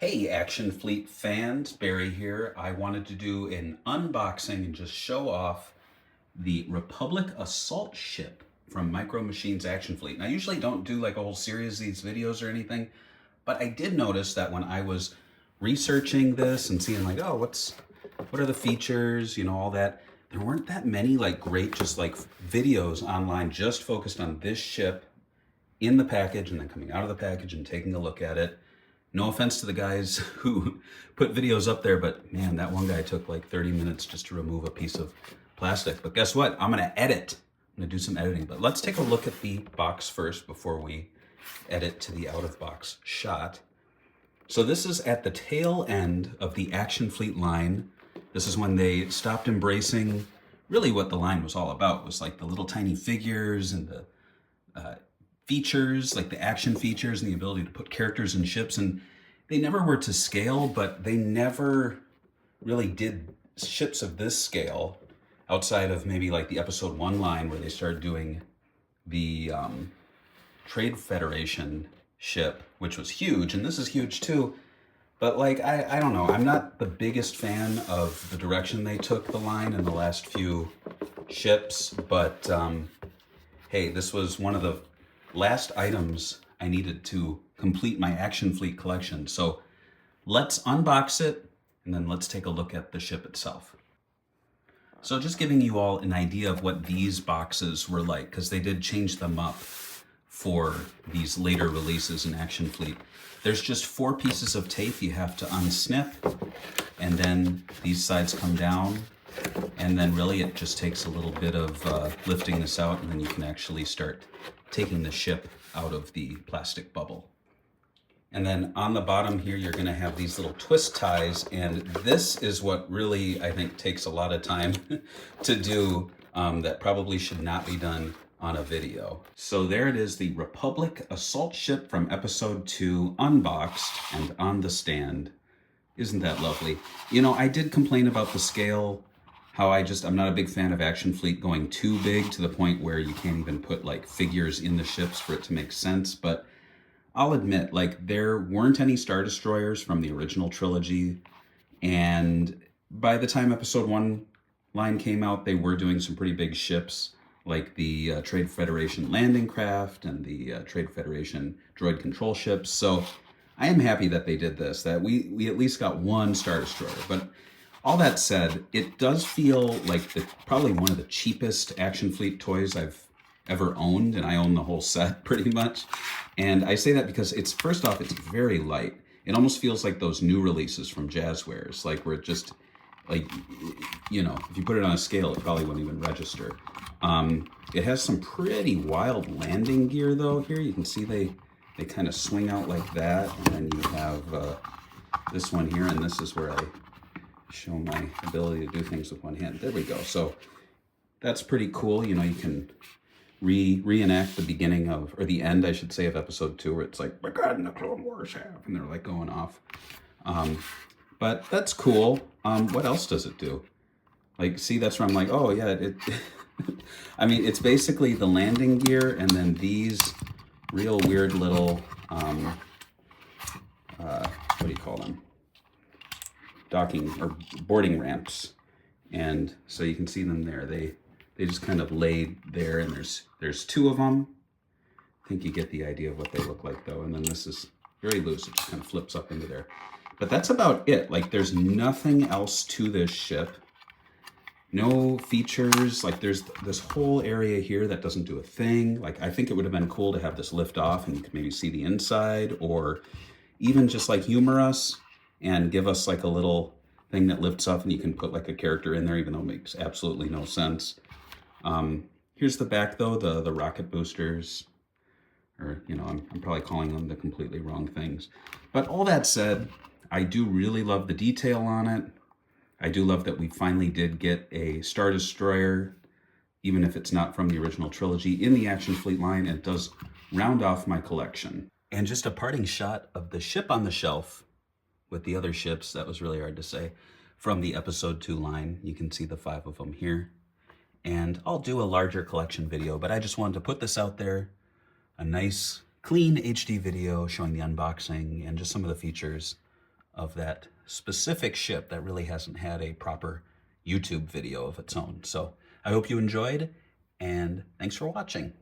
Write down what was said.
Hey Action Fleet fans, Barry here. I wanted to do an unboxing and just show off the Republic Assault Ship from Micro Machines Action Fleet. And I usually don't do like a whole series of these videos or anything, but I did notice that when I was researching this and seeing like, oh, what are the features, all that, there weren't that many like great just like videos online just focused on this ship in the package and then coming out of the package and taking a look at it. No offense to the guys who put videos up there, but man, that one guy took like 30 minutes just to remove a piece of plastic. But guess what? I'm gonna edit. I'm gonna do some editing, but let's take a look at the box first before we edit to the out of box shot. So this is at the tail end of the Action Fleet line. This is when they stopped embracing really what the line was all about, was like the little tiny figures and the features, like the action features and the ability to put characters in ships. And they never were to scale, but they never really did ships of this scale outside of maybe like the episode 1 line where they started doing the Trade Federation ship, which was huge. And this is huge too. But like, I don't know, I'm not the biggest fan of the direction they took the line in the last few ships, but hey, this was one of the last items I needed to complete my Action Fleet collection. So let's unbox it and then let's take a look at the ship itself. So just giving you all an idea of what these boxes were like, because they did change them up for these later releases in Action Fleet. There's just 4 pieces of tape you have to unsnip, and then these sides come down, and then really it just takes a little bit of lifting this out, and then you can actually start taking the ship out of the plastic bubble. And then on the bottom here, you're gonna have these little twist ties, and this is what really, I think, takes a lot of time to do, that probably should not be done on a video. So there it is, the Republic Assault Ship from episode 2, unboxed and on the stand. Isn't that lovely? I did complain about the scale, how I'm not a big fan of Action Fleet going too big to the point where you can't even put like figures in the ships for it to make sense. But I'll admit, like, there weren't any Star Destroyers from the original trilogy. And by the time episode 1 line came out, they were doing some pretty big ships, like the Trade Federation landing craft and the Trade Federation droid control ships. So I am happy that they did this, that we at least got one Star Destroyer. But all that said, it does feel like probably one of the cheapest Action Fleet toys I've ever owned, and I own the whole set pretty much. And I say that because first off, it's very light. It almost feels like those new releases from Jazzwares, like where it just, like, if you put it on a scale, it probably wouldn't even register. It has some pretty wild landing gear though. Here you can see they kind of swing out like that, and then you have this one here, and this is where I show my ability to do things with one hand. There we go. So that's pretty cool. You can reenact the beginning of, or the end, I should say, of episode 2, where it's like, my God, and the Clone Wars have, and they're like going off. But that's cool. What else does it do? Like, see, that's where I'm like, oh yeah, I mean, it's basically the landing gear and then these real weird little, what do you call them? Docking or boarding ramps. And so you can see them there. They just kind of laid there, and there's 2 of them. I think you get the idea of what they look like though. And then this is very loose. It just kind of flips up into there. But that's about it. Like, there's nothing else to this ship. No features. Like, there's this whole area here that doesn't do a thing. Like, I think it would have been cool to have this lift off and you could maybe see the inside, or even just like humor us and give us like a little thing that lifts up and you can put like a character in there, even though it makes absolutely no sense. Here's the back though, the rocket boosters, or, I'm probably calling them the completely wrong things. But all that said, I do really love the detail on it. I do love that we finally did get a Star Destroyer, even if it's not from the original trilogy, in the Action Fleet line. It does round off my collection. And just a parting shot of the ship on the shelf with the other ships, that was really hard to say, from the episode 2 line. You can see the 5 of them here. And I'll do a larger collection video, but I just wanted to put this out there, a nice, clean HD video showing the unboxing and just some of the features of that specific ship that really hasn't had a proper YouTube video of its own. So I hope you enjoyed, and thanks for watching.